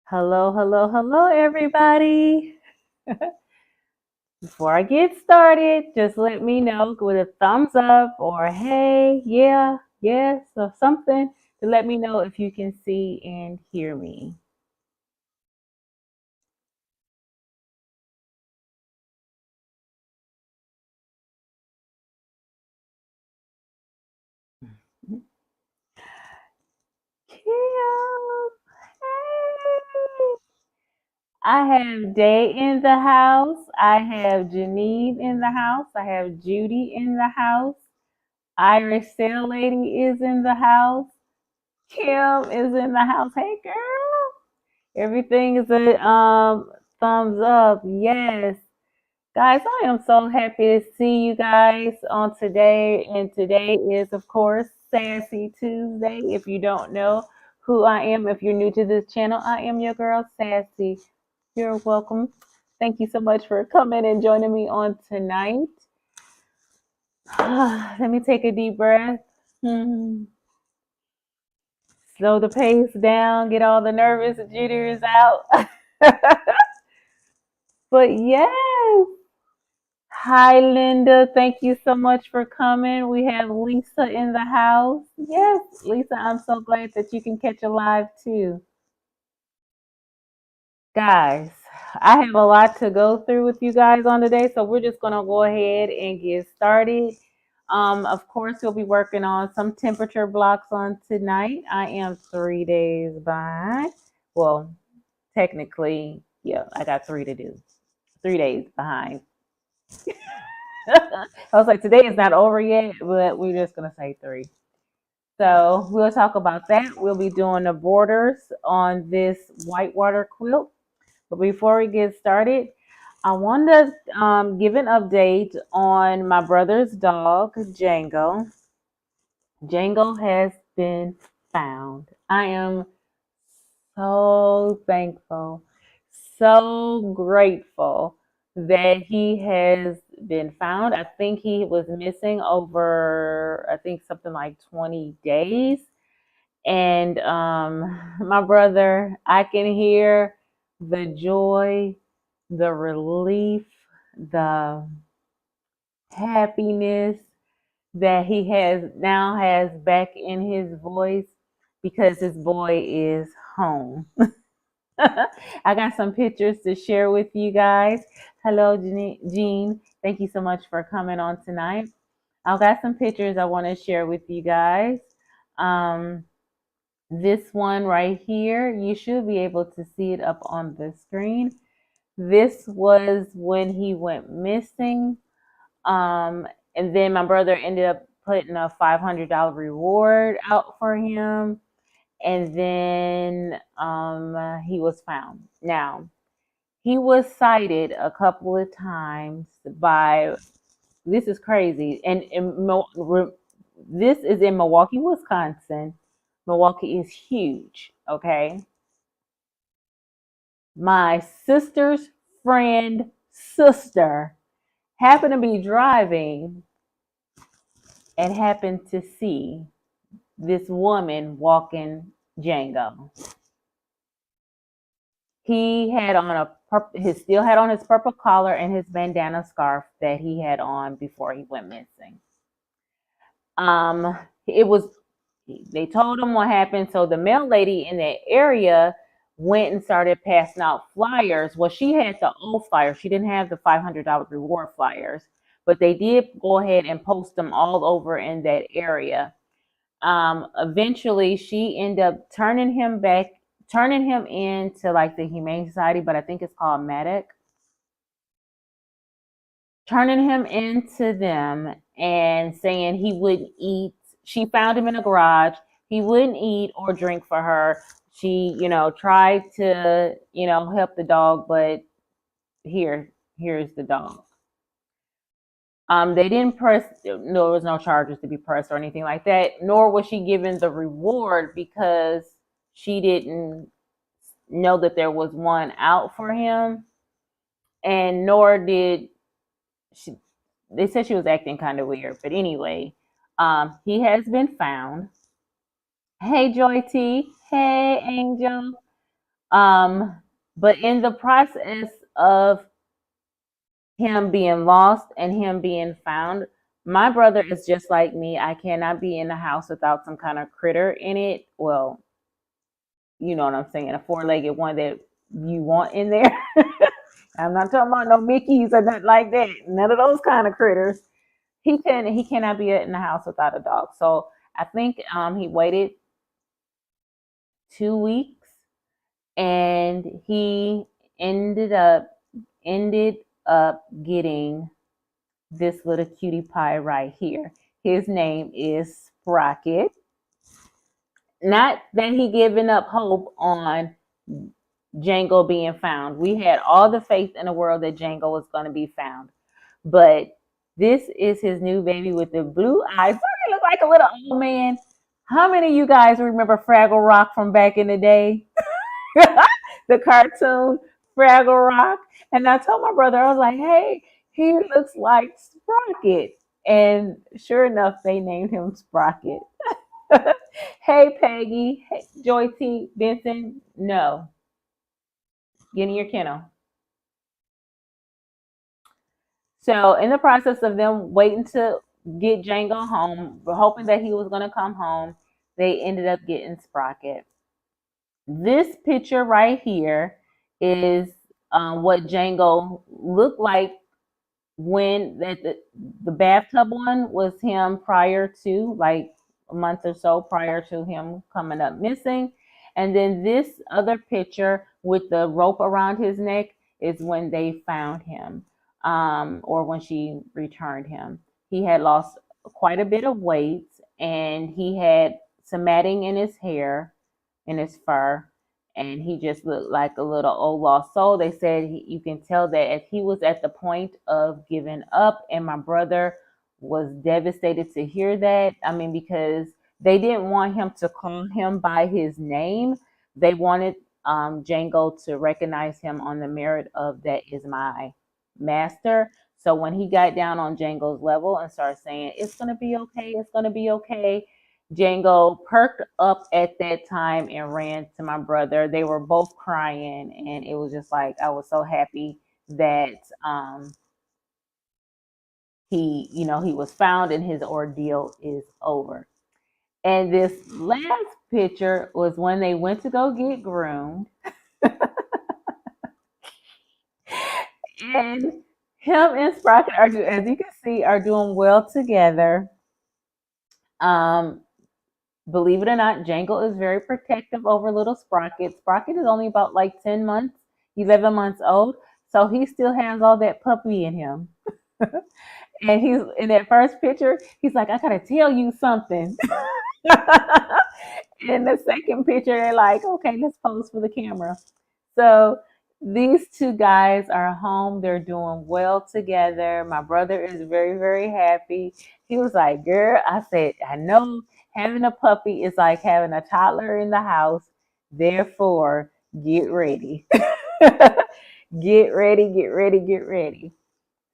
Hello, hello, hello, everybody. Before I get started, just let me know with a thumbs up or hey, yeah, yes, or something to let me know if you can see and hear me. Kim, hey. I have Day in the house. I have Janine in the house. I have Judy in the house. Irish Sail Lady is in the house. Kim is in the house. Hey, girl. Everything is a thumbs up. Yes. Guys, I am so happy to see you guys on today. And today is, of course, Sassy Tuesday. If you don't know who I am, if you're new to this channel, I am your girl, Sassy. You're welcome. Thank you so much for coming and joining me on tonight. Let me take a deep breath. Hmm. Slow the pace down, get all the nervous jitters out. But yes. Hi, Linda. Thank you so much for coming. We have Lisa in the house. Yes, Lisa, I'm so glad that you can catch a live too. Guys, I have a lot to go through with you guys on today, so we're just going to go ahead and get started. Of course, we'll be working on some temperature blocks on tonight. I am 3 days behind. Well, technically, yeah, I got three to do. 3 days behind. I was like, today is not over yet, but we're just gonna say three. So we'll talk about that. We'll be doing the borders on this white water quilt. But before we get started, I want to give an update on my brother's dog, Django. Django has been found. I am so thankful, so grateful that he has been found. I think he was missing over, I think something like 20 days. And my brother, I can hear the joy, the relief, the happiness that he has back in his voice because his boy is home. I got some pictures to share with you guys. Hello, Jean. Thank you so much for coming on tonight. I've got some pictures I want to share with you guys. Um, this one right here, you should be able to see it up on the screen. This was when he went missing. And then my brother ended up putting a $500 reward out for him. And then he was found. Now, he was cited a couple of times by, this is crazy, and this is in Milwaukee, Wisconsin. Milwaukee is huge, okay? My sister's friend sister happened to be driving and happened to see this woman walking Django. He had on he still had on his purple collar and his bandana scarf that he had on before he went missing. It was, they told him what happened, so the mail lady in that area went and started passing out flyers. Well, she had the old flyers. She didn't have the $500 reward flyers, but they did go ahead and post them all over in that area. Eventually she ended up turning him into like the Humane Society, but I think it's called MODA, turning him into them and saying he wouldn't eat. She found him in a garage. He wouldn't eat or drink for her. She, tried to, help the dog, but here's the dog. They didn't press, no, there was no charges to be pressed or anything like that, nor was she given the reward because she didn't know that there was one out for him, and nor did she. They said she was acting kind of weird, but anyway, he has been found. Hey, Joy T. Hey, Angel. But in the process of him being lost and him being found, my brother is just like me. I cannot be in the house without some kind of critter in it. Well, you know what I'm saying, a four-legged one that you want in there. I'm not talking about no Mickeys or nothing like that. None of those kind of critters. He cannot be in the house without a dog. So I think he waited 2 weeks and he ended up ended up getting this little cutie pie right here. His name is Sprocket. Not that he given up hope on Django being found. We had all the faith in the world that Django was going to be found. But this is his new baby with the blue eyes. He looks like a little old man. How many of you guys remember Fraggle Rock from back in the day? The cartoon Fraggle Rock. And I told my brother, I was like, hey, he looks like Sprocket. And sure enough, they named him Sprocket. Hey, Peggy. Hey, Joy T. Benson. No. Get in your kennel. So in the process of them waiting to get Django home, hoping that he was going to come home, they ended up getting Sprocket. This picture right here is what Django looked like when the bathtub one was him prior to, like a month or so prior to him coming up missing. And then this other picture with the rope around his neck is when they found him, or when she returned him. He had lost quite a bit of weight and he had some matting in his hair, in his fur, and he just looked like a little old lost soul. They said you can tell that if he was at the point of giving up, and my brother was devastated to hear that. I mean, because they didn't want him to call him by his name. They wanted Django to recognize him on the merit of that is my master. So when he got down on Django's level and started saying, it's going to be okay, it's going to be okay, Django perked up at that time and ran to my brother. They were both crying, and it was just like I was so happy that he was found and his ordeal is over. And this last picture was when they went to go get groomed. And him and Sprocket are, as you can see, are doing well together. Believe it or not, Django is very protective over little Sprocket. Sprocket is only about like 10 months, 11 months old. So he still has all that puppy in him. And he's in that first picture, he's like, I gotta tell you something. In the second picture, they're like, okay, let's pose for the camera. So these two guys are home. They're doing well together. My brother is very, very happy. He was like, girl, I said, I know having a puppy is like having a toddler in the house. Therefore, get ready. Get ready, get ready, get ready.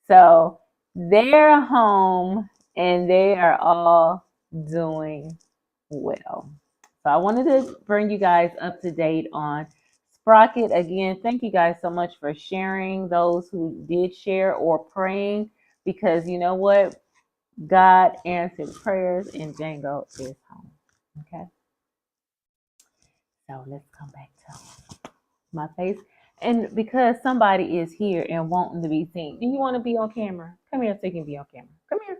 So they're home and they are all doing well. So I wanted to bring you guys up to date on Sprocket. Again, thank you guys so much for sharing, those who did share or praying, because you know what? God answered prayers and Django is home. Okay. So let's come back to my face. And because somebody is here and wanting to be seen, do you want to be on camera? Come here so you can be on camera. Come here.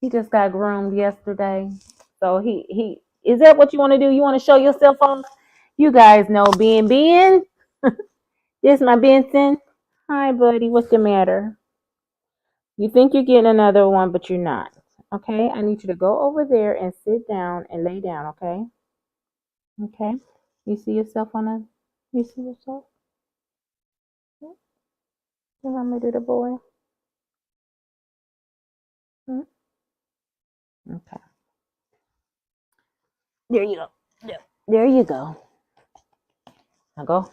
He just got groomed yesterday. So he is that what you want to do? You want to show yourself off? You guys know Ben. This is my Benson. Hi, buddy. What's the matter? You think you're getting another one, but you're not. Okay? I need you to go over there and sit down and lay down, okay? Okay? You see yourself you see yourself? You want me to do the boy? Hmm? Okay. There you go. Yeah. There you go. Now go.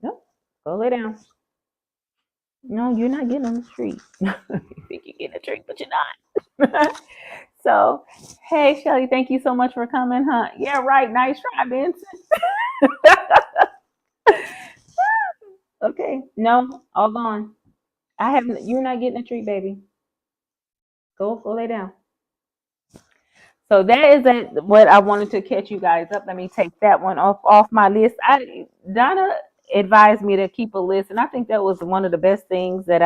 Nope. Go lay down. No, you're not getting on the street. You think you're getting a treat, but you're not. So, hey, Shelly, thank you so much for coming, huh? Yeah, right. Nice try, Vincent. Okay. No, all gone. I haven't. You're not getting a treat, baby. Go lay down. So that is what I wanted to catch you guys up. Let me take that one off my list. Donna advised me to keep a list, and I think that was one of the best things that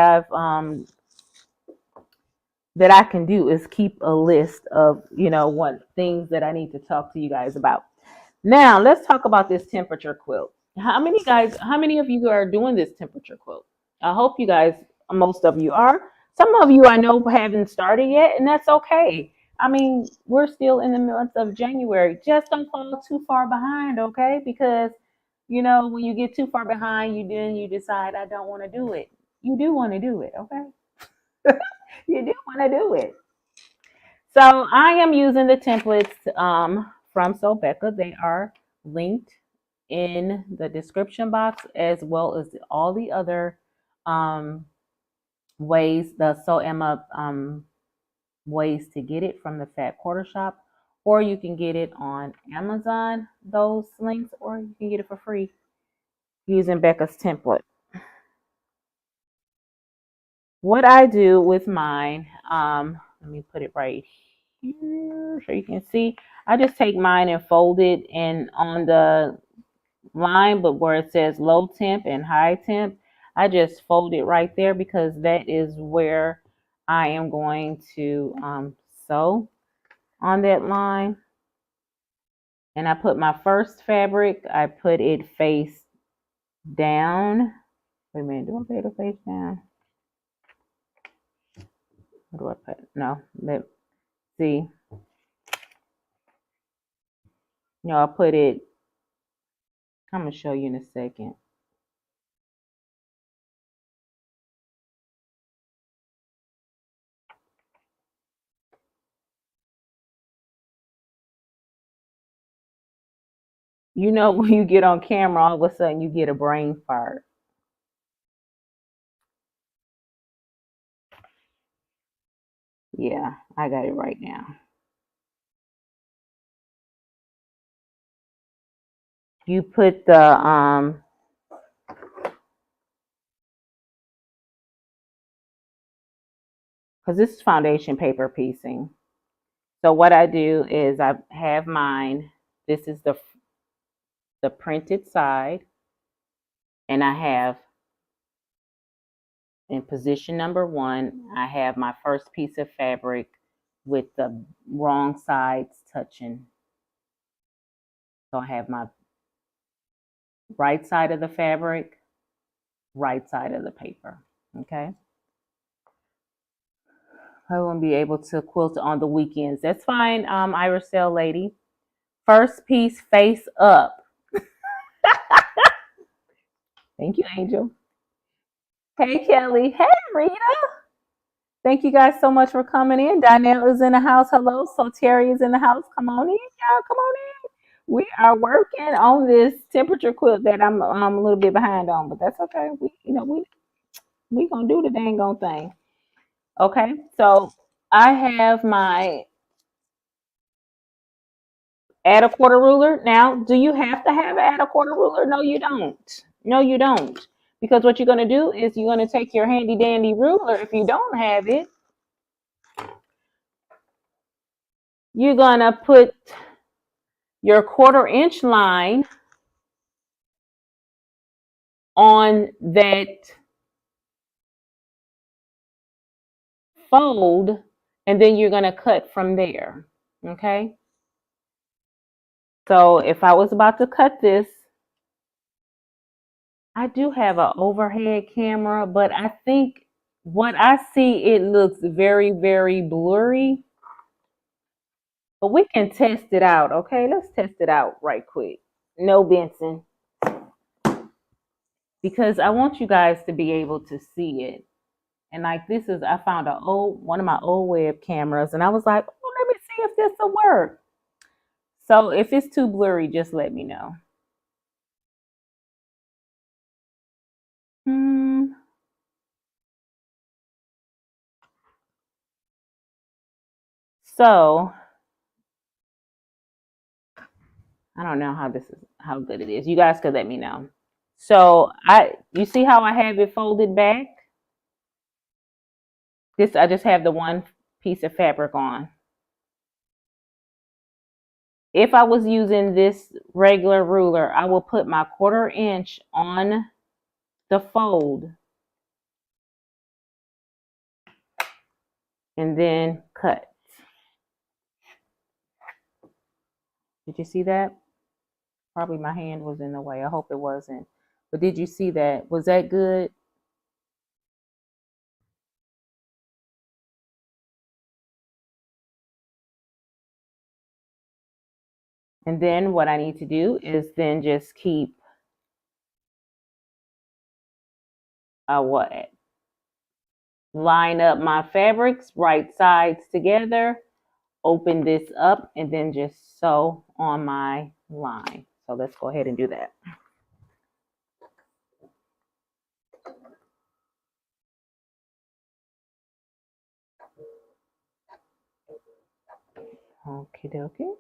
that I can do is keep a list of what things that I need to talk to you guys about. Now let's talk about this temperature quilt. How many of you are doing this temperature quilt? I hope you guys, most of you are. Some of you I know haven't started yet, and that's okay. I mean, we're still in the month of January. Just don't fall too far behind, okay? Because when you get too far behind, you decide I don't want to do it. You do want to do it, okay? You do want to do it. So I am using the templates from Sobeka. They are linked in the description box, as well as all the other ways, the So Emma ways to get it from the Fat Quarter Shop, or you can get it on Amazon, those links, or you can get it for free using Becca's template. What I do with mine, let me put it right here so you can see. I just take mine and fold it in on the line, but where it says low temp and high temp, I just fold it right there because that is where I am going to sew on that line. And I put my first fabric, I put it face down. Wait a minute, do I put it face down? What do I put? No, let's see. I put it, I'm going to show you in a second. When you get on camera, all of a sudden you get a brain fart. Yeah, I got it right now. You put the because this is foundation paper piecing. So what I do is I have mine. This is the printed side, and I have in position number 1, I have my first piece of fabric with the wrong sides touching. So I have my right side of the fabric, right side of the paper. Okay. I won't be able to quilt on the weekends. That's fine, Aurifil lady. First piece face up. Thank you, Angel. Hey, Kelly. Hey, Rita. Thank you guys so much for coming in. Donnell is in the house. Hello. So Terry is in the house. Come on in, y'all. Come on in. We are working on this temperature quilt that I'm a little bit behind on, but that's okay. We gonna do the dang on thing. Okay. So I have my add a quarter ruler. Now, do you have to have add a quarter ruler? No, you don't. No, you don't. Because what you're going to do is you're going to take your handy dandy ruler. If you don't have it, you're going to put your 1/4 inch line on that fold, and then you're going to cut from there. Okay. So if I was about to cut this, I do have an overhead camera, but I think what I see, it looks very, very blurry. But we can test it out, okay? Let's test it out right quick. No, Benson. Because I want you guys to be able to see it. And like this is, I found one of my old web cameras, and I was like, oh, let me see if this will work. So if it's too blurry, just let me know. So I don't know how good it is. You guys could let me know. So you see how I have it folded back? I just have the one piece of fabric on. If I was using this regular ruler, I will put my 1/4 inch on the fold and then cut. Did you see that? Probably my hand was in the way. I hope it wasn't. But did you see that? Was that good? And then what I need to do is then just keep line up my fabrics right sides together, open this up, and then just sew on my line. So let's go ahead and do that. Okie dokie.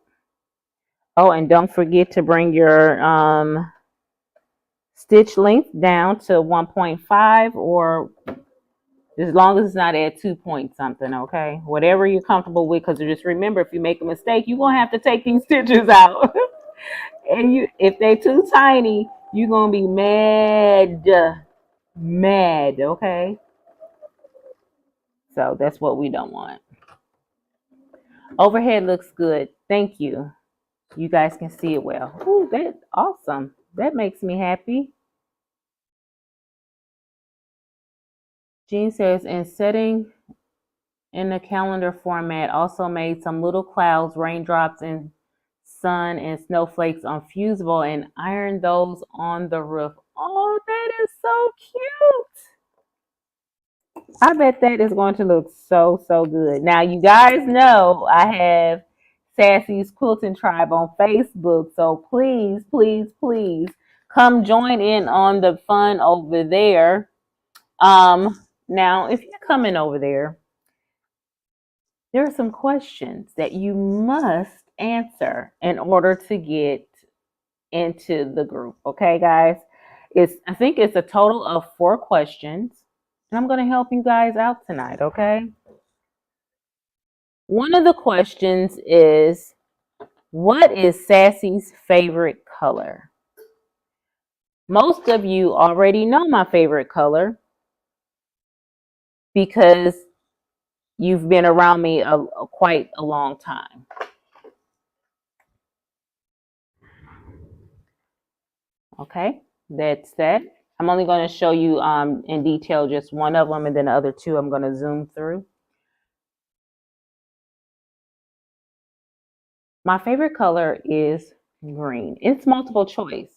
Oh, and don't forget to bring your stitch length down to 1.5, or as long as it's not at 2 point something, okay? Whatever you're comfortable with, because just remember, if you make a mistake, you're going to have to take these stitches out. And if they're too tiny, you're going to be mad, okay? So that's what we don't want. Overhead looks good. Thank you. You guys can see it well. Ooh, that's awesome. That makes me happy. Jean says, in setting in the calendar format, also made some little clouds, raindrops, and sun and snowflakes on fusible and ironed those on the roof. Oh, that is so cute. I bet that is going to look so, so good. Now, you guys know I have Sassy's Quilting Tribe on Facebook, so please, please, please come join in on the fun over there. Now, if you're coming over there are some questions that you must answer in order to get into the group. Okay, guys? I think it's a total of 4 questions. And I'm going to help you guys out tonight, okay? One of the questions is, what is Sassy's favorite color? Most of you already know my favorite color because you've been around me quite a long time. Okay, that's that. I'm only going to show you in detail just one of them, and then the other 2 I'm going to zoom through. My favorite color is green. It's multiple choice.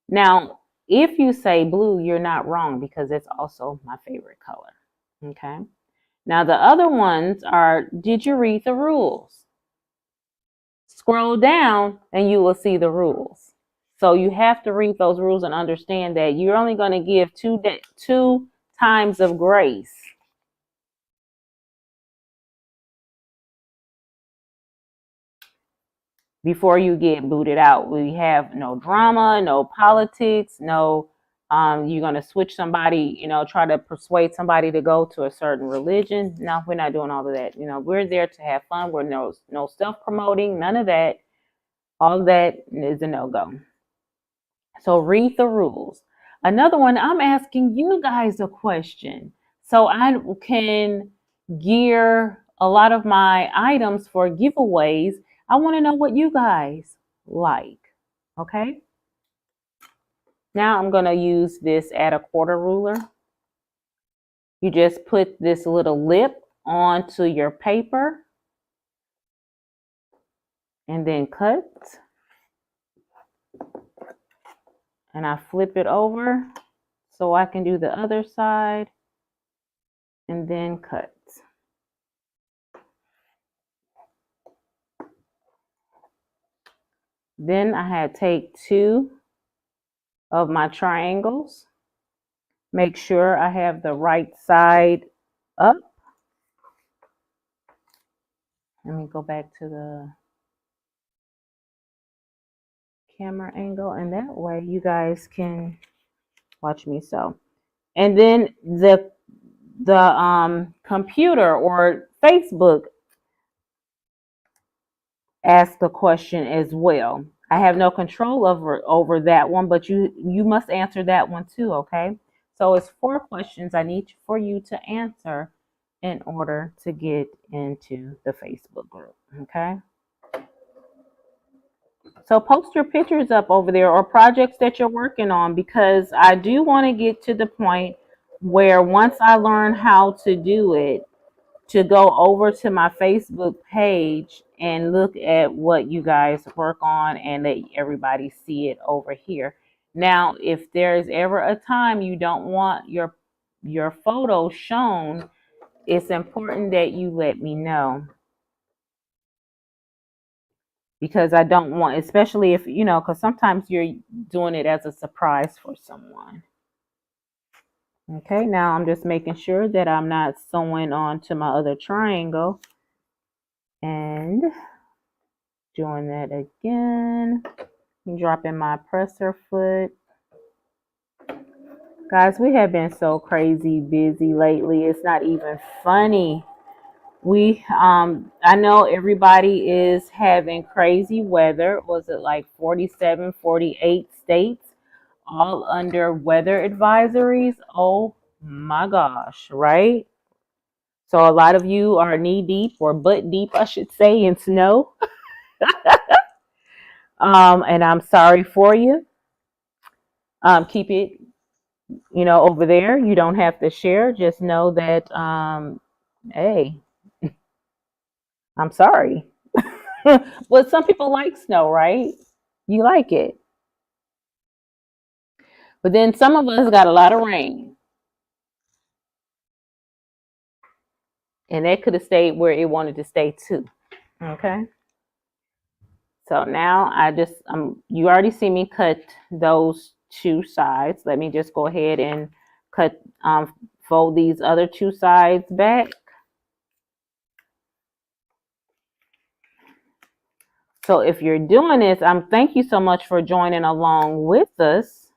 Now, if you say blue, you're not wrong because it's also my favorite color. Okay. Now, the other ones are, did you read the rules? Scroll down and you will see the rules. So you have to read those rules and understand that you're only going to give 2 times of grace. Before you get booted out. We have no drama, no politics, no you're going to switch somebody, try to persuade somebody to go to a certain religion. No, we're not doing all of that. We're there to have fun. We're no self-promoting, none of that. All of that is a no-go. So read the rules. Another one, I'm asking you guys a question so I can gear a lot of my items for giveaways. I want to know what you guys like. Okay. Now I'm going to use this at a 1/4 ruler. You just put this little lip onto your paper and then cut. And I flip it over so I can do the other side and then cut. Then I had take 2 of my triangles. Make sure I have the right side up. Let me go back to the camera angle, and that way you guys can watch me sew. And then the computer or Facebook asked a question as well. I have no control over that one, but you must answer that one too, okay? So it's 4 questions I need for you to answer in order to get into the Facebook group, okay? So post your pictures up over there or projects that you're working on, because I do want to get to the point where once I learn how to do it, to go over to my Facebook page and look at what you guys work on and let everybody see it over here. Now, if there's ever a time you don't want your photo shown, it's important that you let me know, because I don't want, especially if, because sometimes you're doing it as a surprise for someone. Okay, now I'm just making sure that I'm not sewing onto my other triangle and doing that again. Dropping my presser foot. Guys, we have been so crazy busy lately. It's not even funny. I know everybody is having crazy weather. Was it like 47, 48 states all under weather advisories? Oh my gosh, right? So a lot of you are knee deep, or butt deep, I should say, in snow. And I'm sorry for you. Keep it, over there. You don't have to share. Just know that, hey, I'm sorry. But some people like snow, right? You like it. But then some of us got a lot of rain. And that could have stayed where it wanted to stay too. Okay. So now you already see me cut those 2 sides. Let me just go ahead and fold these other 2 sides back. So if you're doing this, thank you so much for joining along with us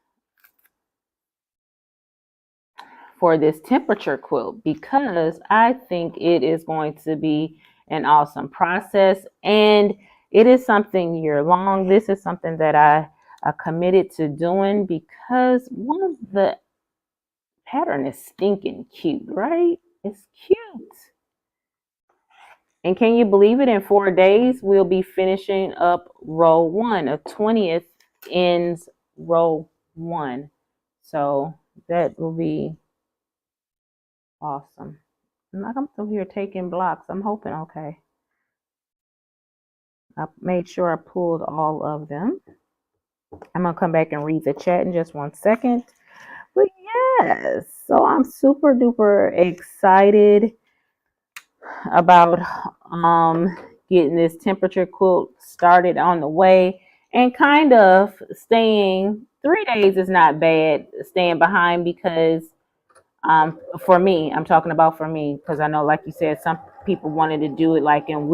for this temperature quilt, because I think it is going to be an awesome process, and it is something year long. This is something that I committed to doing because one of the pattern is stinking cute, right? It's cute. And can you believe it? In 4 days, we'll be finishing up row 1. A 20th ends row 1. So that will be awesome. I'm still here taking blocks. I'm hoping, okay. I made sure I pulled all of them. I'm going to come back and read the chat in just 1 second. But yes, so I'm super duper excited about getting this temperature quilt started on the way, and kind of staying 3 days is not bad, staying behind, because for me, I'm talking about for me, because I know, like you said, some people wanted to do it like in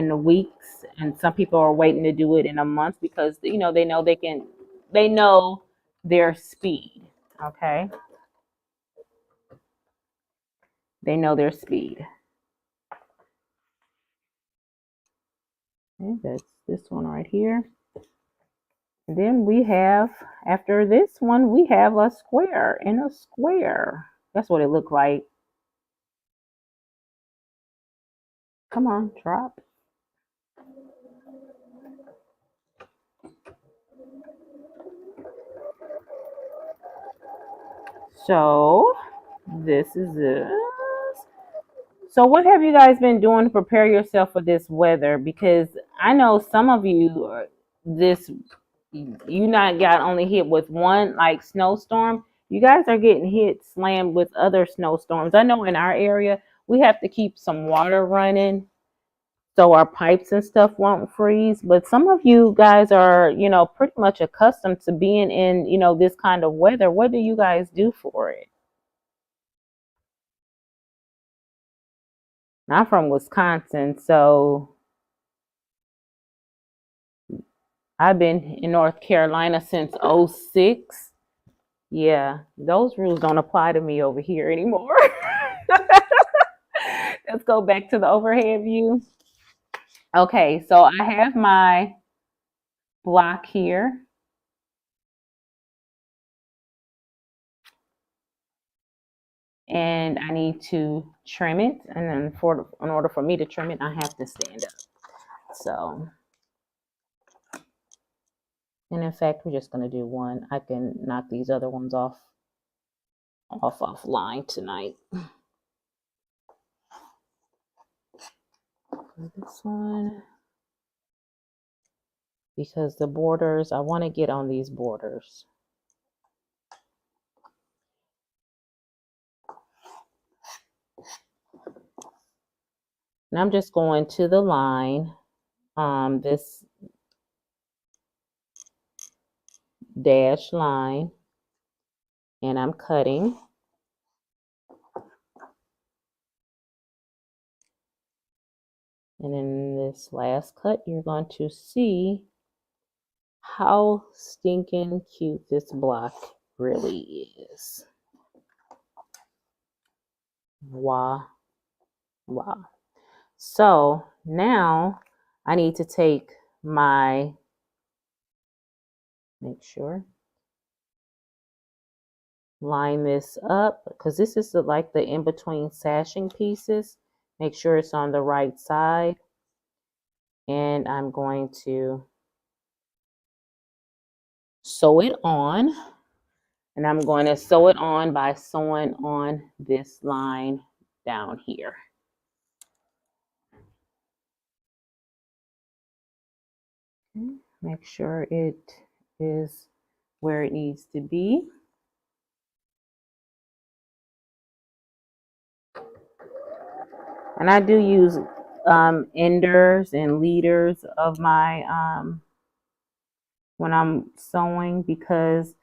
the weeks, and some people are waiting to do it in a month, because they know they know their speed. Okay, they know their speed. Okay, that's this one right here. And then we have, after this one, we have a square and a square. That's what it looked like. Come on, drop. So this is it. So what have you guys been doing to prepare yourself for this weather? Because I know some of you, you not got only hit with one like snowstorm. You guys are getting slammed with other snowstorms. I know in our area, we have to keep some water running so our pipes and stuff won't freeze. But some of you guys are, pretty much accustomed to being in, this kind of weather. What do you guys do for it? I'm from Wisconsin, so I've been in North Carolina since '06. Yeah, those rules don't apply to me over here anymore. Let's go back to the overhead view. Okay, so I have my block here. And I need to trim it. And then in order for me to trim it, I have to stand up. So, and in fact, we're just going to do one. I can knock these other ones offline tonight. This one, because the borders, I want to get on these borders. And I'm just going to the line, this dash line, and I'm cutting. And in this last cut, you're going to see how stinking cute this block really is. Wow. Wow. So now I need to take my, make sure, line this up, because this is like the in-between sashing pieces. Make sure it's on the right side. And I'm going to sew it on. And I'm going to sew it on by sewing on this line down here. Make sure it is where it needs to be. And I do use enders and leaders of my when I'm sewing, because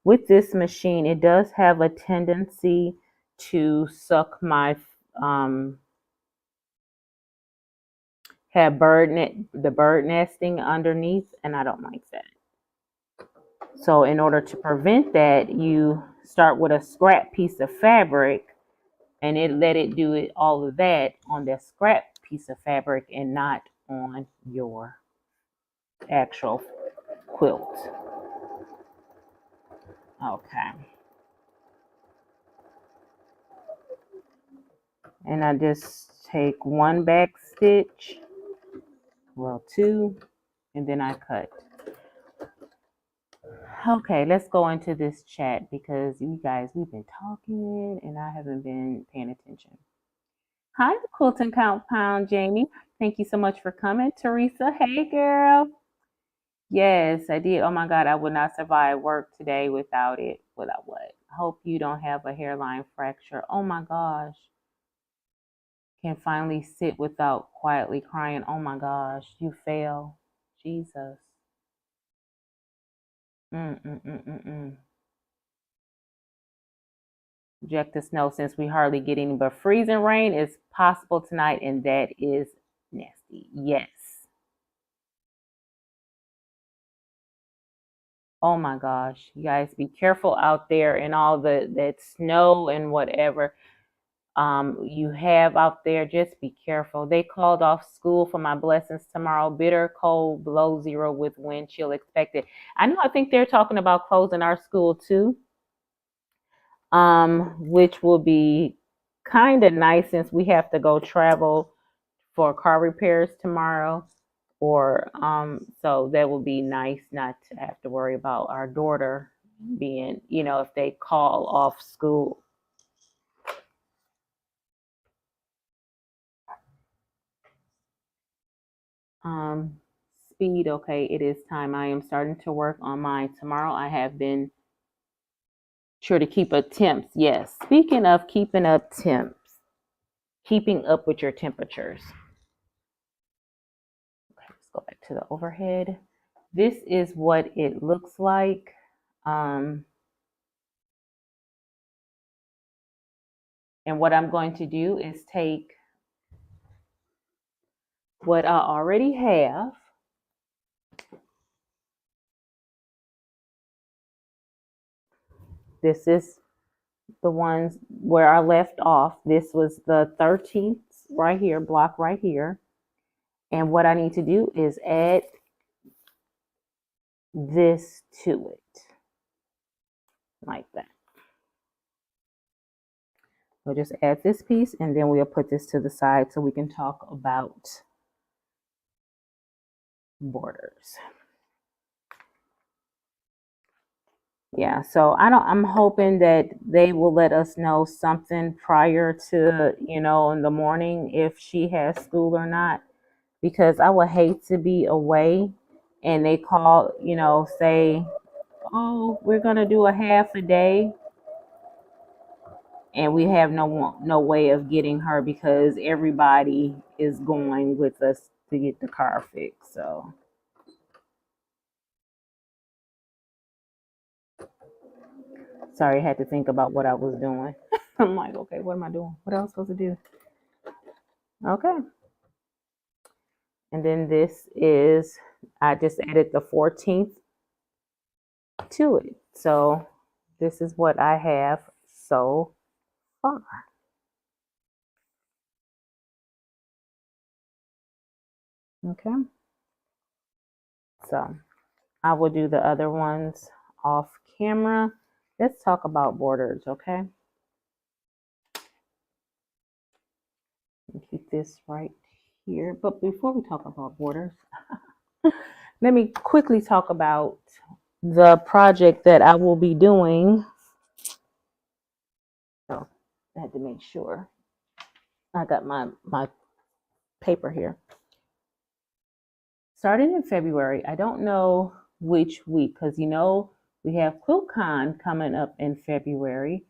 with this machine it does have a tendency to suck my have the bird nesting underneath, and I don't like that. So in order to prevent that, you start with a scrap piece of fabric and let it do it all of that on that scrap piece of fabric and not on your actual quilt. Okay. And I just take one back stitch, well, two, and then I cut. Okay, let's go into this chat because you guys, we've been talking and I haven't been paying attention. Hi, the Quilting Compound, Jamie. Thank you so much for coming. Teresa, hey girl. Yes, I did. Oh my God, I would not survive work today without it. Without what? Hope you don't have a hairline fracture. Oh my gosh. Can finally sit without quietly crying. Oh my gosh, you fail. Jesus. Project the snow, since we hardly get any, but freezing rain is possible tonight, and that is nasty. Yes. Oh my gosh, you guys be careful out there and all that snow and whatever you have out there. Just be careful. They called off school for my blessings tomorrow. Bitter cold, below zero with wind chill expected. I think they're talking about closing our school too, which will be kind of nice since we have to go travel for car repairs tomorrow. Or so that would be nice not to have to worry about our daughter being, if they call off school. Speed, okay, it is time. I am starting to work on mine tomorrow. I have been sure to keep up temps. Yes, speaking of keeping up temps, keeping up with your temperatures. Okay, let's go back to the overhead. This is what it looks like. And what I'm going to do is take what I already have. This is the ones where I left off. This was the 13th right here, block right here. And what I need to do is add this to it, like that. We'll just add this piece and then we'll put this to the side so we can talk about borders. Yeah, so I'm hoping that they will let us know something prior to, you know, in the morning if she has school or not, because I would hate to be away and they call, you know, say, oh, we're gonna do a half a day, and we have no way of getting her because everybody is going with us to get the car fixed. So sorry, I had to think about what I was doing. I'm like, okay, what am I doing? What else supposed to do? Okay. And then this is, I just added the 14th to it. So this is what I have so far. Okay. So I will do the other ones off camera. Let's talk about borders, okay? Keep this right here. But before we talk about borders, let me quickly talk about the project that I will be doing. So I had to make sure I got my paper here. Starting in February, I don't know which week, because you know we have QuiltCon coming up in February.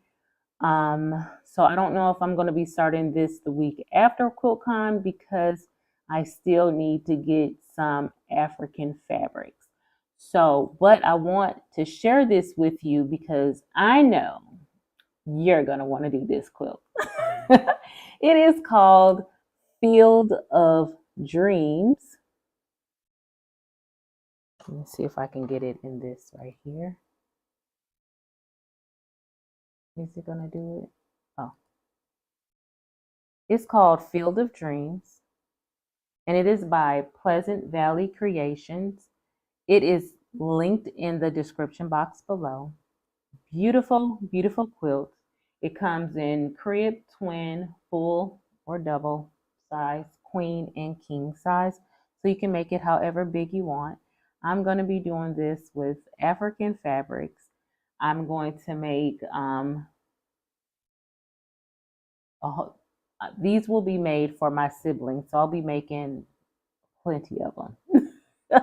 So I don't know if I'm going to be starting this the week after QuiltCon because I still need to get some African fabrics. So, but I want to share this with you because I know you're going to want to do this quilt. It is called Field of Dreams. Let me see if I can get it in this right here. Is it going to do it? Oh. It's called Field of Dreams, and it is by Pleasant Valley Creations. It is linked in the description box below. Beautiful, beautiful quilt. It comes in crib, twin, full, or double size, queen, and king size. So you can make it however big you want. I'm going to be doing this with African fabrics. I'm going to make these will be made for my siblings, so I'll be making plenty of them.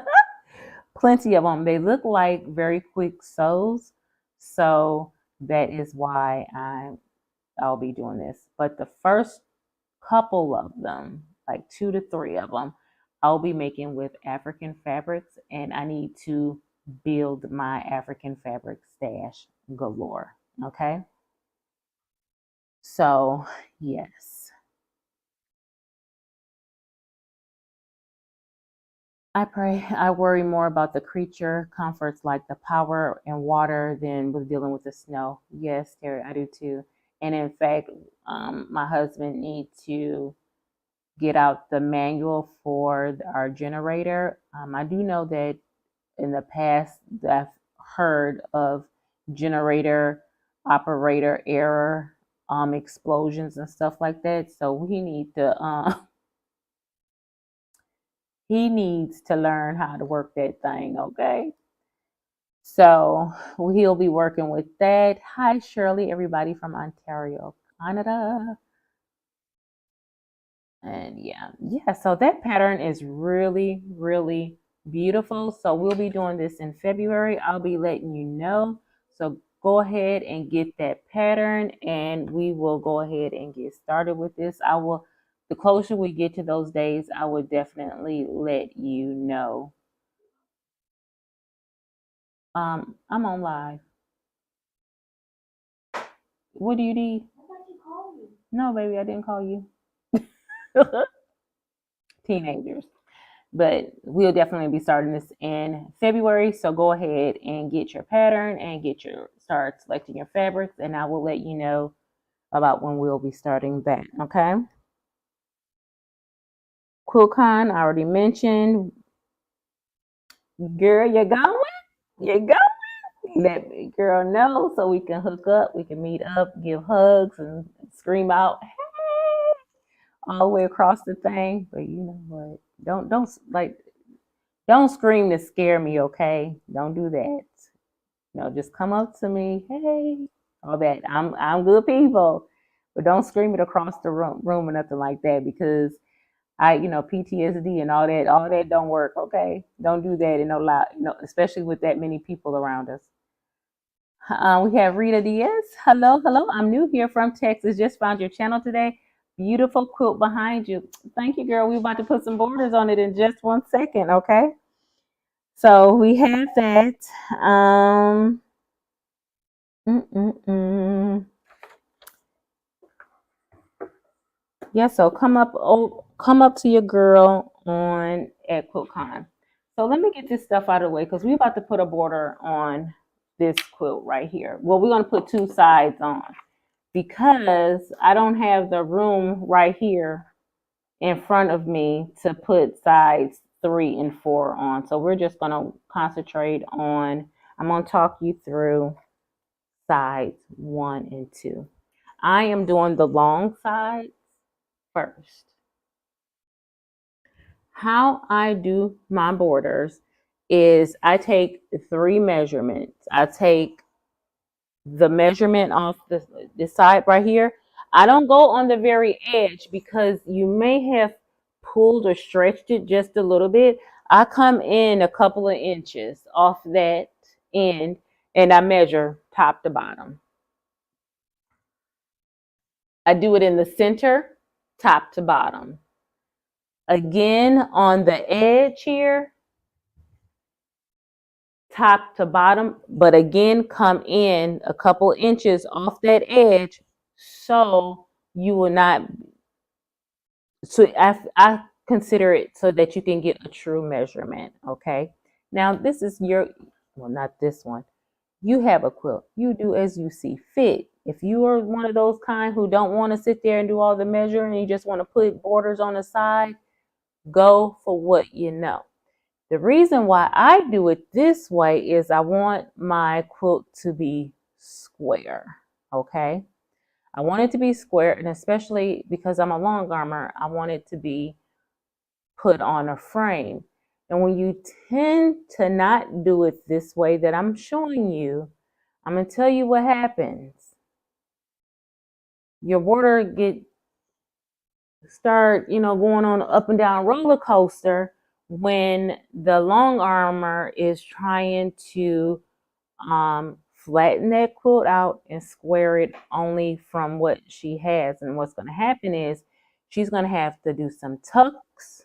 Plenty of them. They look like very quick sews, so that is why I'll be doing this. But the first couple of them, like 2 to 3 of them, I'll be making with African fabrics, and I need to build my African fabric stash galore. Okay, so yes. I worry more about the creature comforts like the power and water than with dealing with the snow. Yes, Terry, I do too. And in fact, my husband needs to get out the manual for our generator. I do know that in the past I've heard of generator operator error, explosions and stuff like that. So we need to he needs to learn how to work that thing, okay? So he'll be working with that. Hi, Shirley, everybody from Ontario, Canada. And yeah, so that pattern is really, really beautiful. So we'll be doing this in February. I'll be letting you know. So go ahead and get that pattern and we will go ahead and get started with this. The closer we get to those days, I will definitely let you know. I'm on live. What do you need? I thought you called me. No, baby, I didn't call you. teenagers. But we'll definitely be starting this in February. So go ahead and get your pattern and start selecting your fabrics, and I will let you know about when we'll be starting that. Okay. QuiltCon, I already mentioned. Girl, you're going? You're going? Let me girl know so we can hook up, we can meet up, give hugs, and scream out, hey, all the way across the thing. But you know what? Don't scream to scare me, okay? Don't do that. You know, just come up to me, hey, all that. I'm good people, but don't scream it across the room or nothing like that, because PTSD and all that don't work, okay? Don't do that and no loud, especially with that many people around us. We have Rita Diaz. Hello, hello. I'm new here from Texas. Just found your channel today. Beautiful quilt behind you. Thank you, girl. We're about to put some borders on it in just 1 second, okay? So we have that. Yeah, so come up to your girl at QuiltCon. So let me get this stuff out of the way, because we're about to put a border on this quilt right here. Well, we're going to put 2 sides on, because I don't have the room right here in front of me to put sides 3 and 4 on. So we're just going to concentrate on, I'm going to talk you through sides 1 and 2. I am doing the long sides first. How I do my borders is I take 3 measurements. I take the measurement off the side right here. I don't go on the very edge, because you may have pulled or stretched it just a little bit. I come in a couple of inches off that end, and I measure top to bottom. I do it in the center, top to bottom. Again, on the edge here, top to bottom, but again, come in a couple inches off that edge, so you will not, so I consider it so that you can get a true measurement, okay? Now, this is well, not this one. You have a quilt. You do as you see fit. If you are one of those kind who don't want to sit there and do all the measuring, and you just want to put borders on the side, go for what you know. The reason why I do it this way is I want my quilt to be square, okay? I want it to be square, and especially because I'm a long armor, I want it to be put on a frame. And when you tend to not do it this way that I'm showing you, I'm going to tell you what happens. Your border start, going on an up and down roller coaster when the long armor is trying to flatten that quilt out and square it only from what she has. And what's going to happen is she's going to have to do some tucks.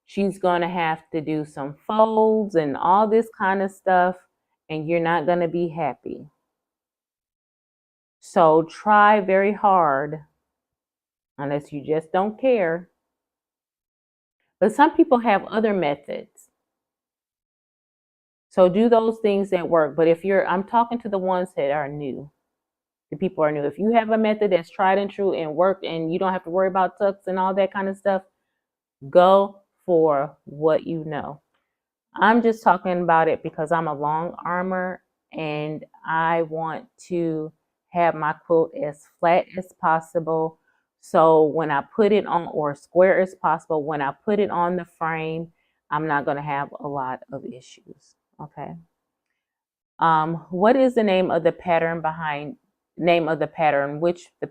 She's going to have to do some folds and all this kind of stuff, and you're not going to be happy. So try very hard, unless you just don't care. But some people have other methods. So do those things that work. But I'm talking to the ones that are new. The people are new. If you have a method that's tried and true and worked, and you don't have to worry about tucks and all that kind of stuff, go for what you know. I'm just talking about it because I'm a long armor, and I want to have my quilt as flat as possible. So when I put it on, or square as possible, when I put it on the frame, I'm not going to have a lot of issues. Okay. What is the name of the pattern the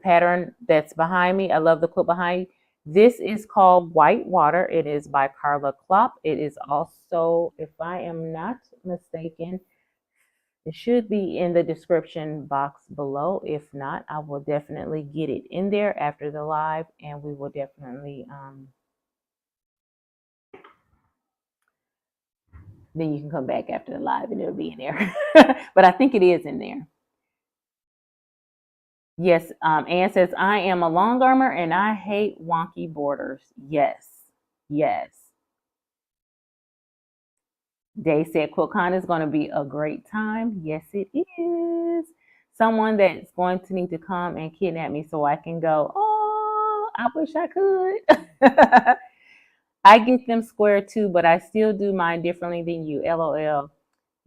pattern that's behind me? I love the quilt behind me. This is called White Water. It is by Carla Klopp. It is also, if I am not mistaken, it should be in the description box below. If not, I will definitely get it in there after the live, and we will definitely, then you can come back after the live and it'll be in there. But I think it is in there. Yes, Ann says, I am a long armor and I hate wonky borders. Yes, yes. They said QuiltCon is going to be a great time. Yes, it is. Someone that's going to need to come and kidnap me so I can go. Oh, I wish I could. I get them square too, but I still do mine differently than you. LOL.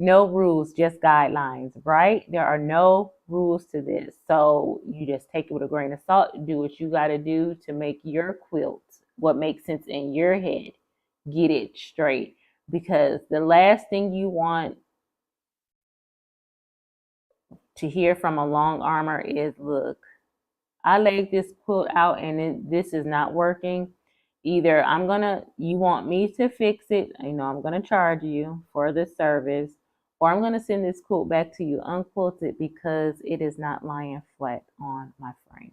No rules, just guidelines, right? There are no rules to this. So you just take it with a grain of salt, do what you got to do to make your quilt what makes sense in your head. Get it straight. Because the last thing you want to hear from a long armor is, look, I laid this quilt out and this is not working. Either you want me to fix it, I'm gonna charge you for this service, or I'm gonna send this quilt back to you unquilted because it is not lying flat on my frame.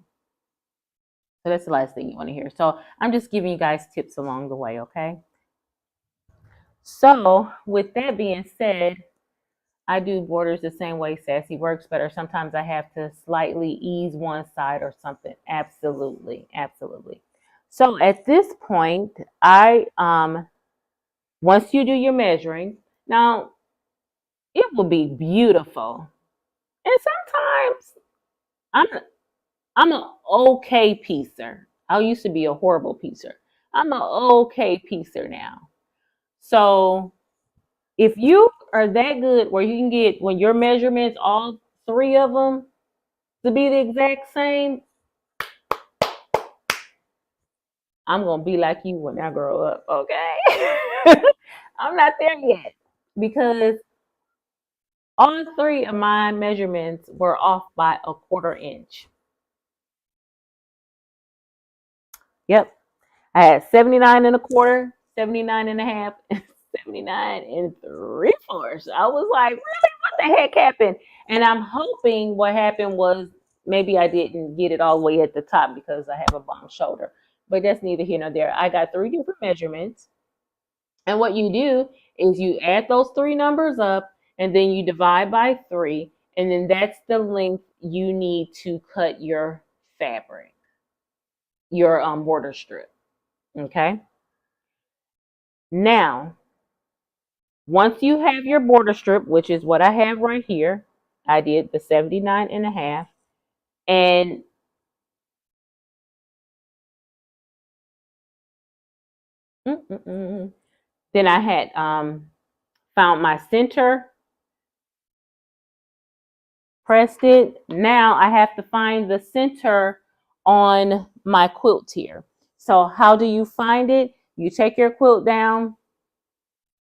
So that's the last thing you want to hear. So I'm just giving you guys tips along the way, okay? So with that being said, I do borders the same way Sassy works better. Sometimes I have to slightly ease one side or something. Absolutely, absolutely. So at this point, once you do your measuring, now it will be beautiful. And sometimes I'm I'm an okay piecer. I used to be a horrible piecer. I'm an okay piecer now. So if you are that good where you can get when your measurements, all three of them, to be the exact same, I'm gonna be like you when I grow up, okay? I'm not there yet because all three of my measurements were off by a quarter inch. Yep. I had 79 and a quarter, 79 and a half, and 79 and 3/4. I was like, really? What the heck happened? And I'm hoping what happened was maybe I didn't get it all the way at the top because I have a long shoulder. But that's neither here nor there. I got three different measurements. And what you do is you add those three numbers up and then you divide by three. And then that's the length you need to cut your fabric, your border strip. Okay. Now, once you have your border strip, which is what I have right here, I did the 79 and a half. And then I had found my center, pressed it. Now I have to find the center on my quilt here. So how do you find it? You take your quilt down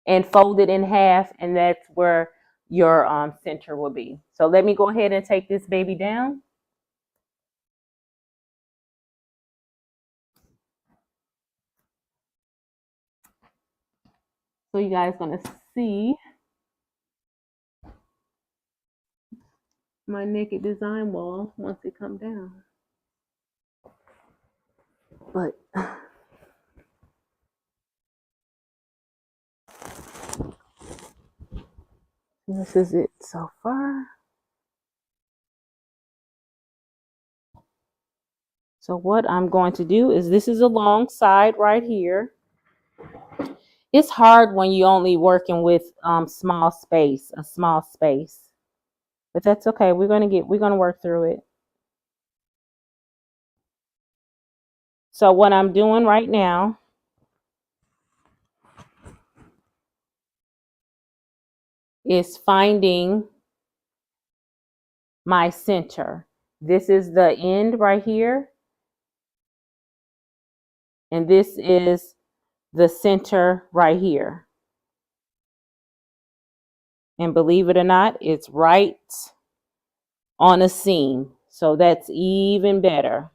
and fold it in half, and that's where your center will be. So let me go ahead and take this baby down. So you guys gonna see my naked design wall once it come down. But this is it so far. So what I'm going to do is, this is a long side right here. It's hard when you only working with a small space, but that's okay. We're gonna work through it. So what I'm doing right now is finding my center. This is the end right here, and this is the center right here. And believe it or not, it's right on a seam. So that's even better.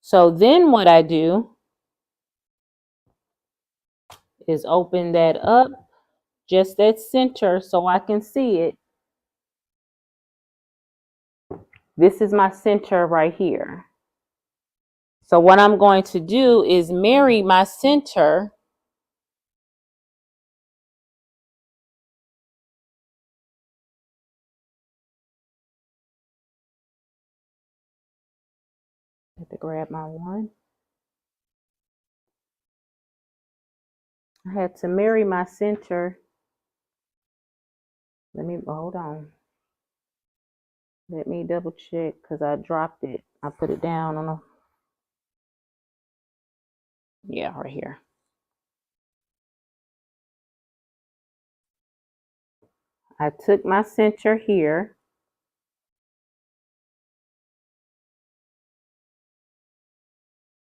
So then what I do is open that up, just that center, so I can see it. This is my center right here. So what I'm going to do is marry my center to grab my one. I had to marry my center. Hold on. Let me double check because I dropped it. I put it down on yeah, right here. I took my center here.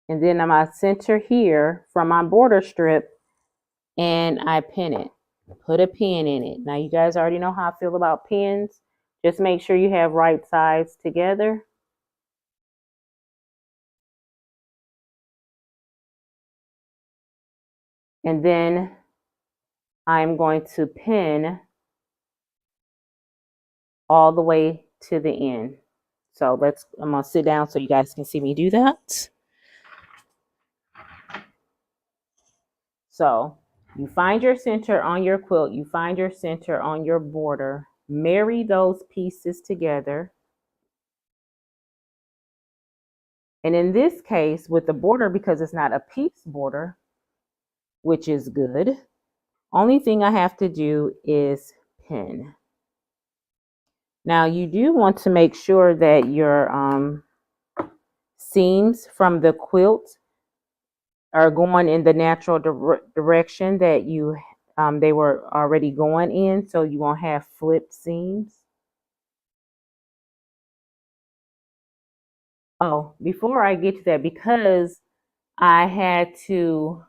And then my center here from my border strip, and I pin it. Put a pin in it. Now you guys already know how I feel about pins. Just make sure you have right sides together. And then I'm going to pin all the way to the end. So I'm gonna sit down so you guys can see me do that. So you find your center on your quilt, you find your center on your border, marry those pieces together. And in this case, with the border, because it's not a piece border, which is good, only thing I have to do is pin. Now you do want to make sure that your seams from the quilt are going in the natural direction that they were already going in, so you won't have flipped seams. Oh, before I get to that, because I had to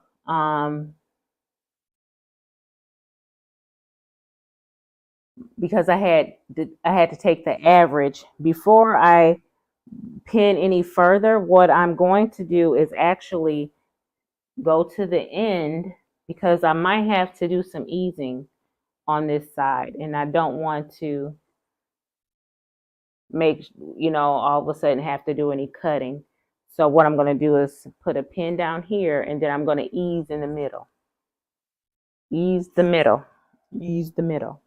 take the average before I pin any further. What I'm going to do is actually go to the end, because I might have to do some easing on this side, and I don't want to make, all of a sudden have to do any cutting. So what I'm going to do is put a pin down here, and then I'm going to ease in the middle. Ease the middle. Ease the middle.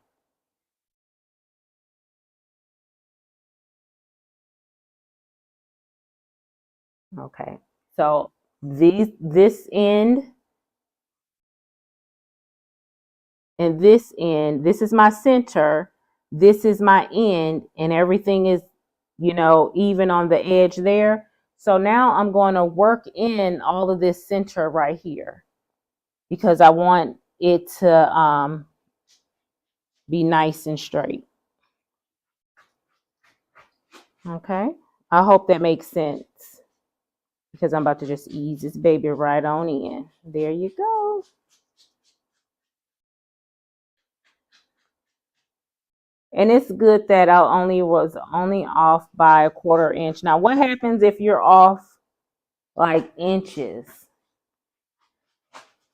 Okay. So this end and this end, this is my center, this is my end, and everything is, even on the edge there. So now I'm going to work in all of this center right here, because I want it to be nice and straight. Okay. I hope that makes sense, because I'm about to just ease this baby right on in. There you go. And it's good that I was only off by a 1/4 inch. Now, what happens if you're off like inches?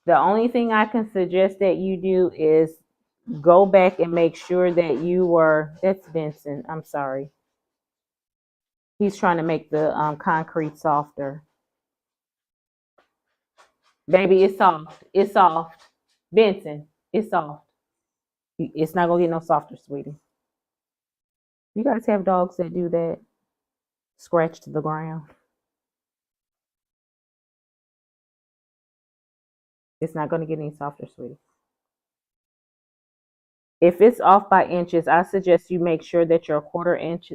The only thing I can suggest that you do is go back and make sure that that's Vincent, I'm sorry. He's trying to make the concrete softer. Baby, it's soft. It's soft. Vincent, it's soft. It's not going to get no softer, sweetie. You guys have dogs that do that? Scratch to the ground. It's not going to get any softer, sweetie. If it's off by inches, I suggest you make sure that your 1/4 inch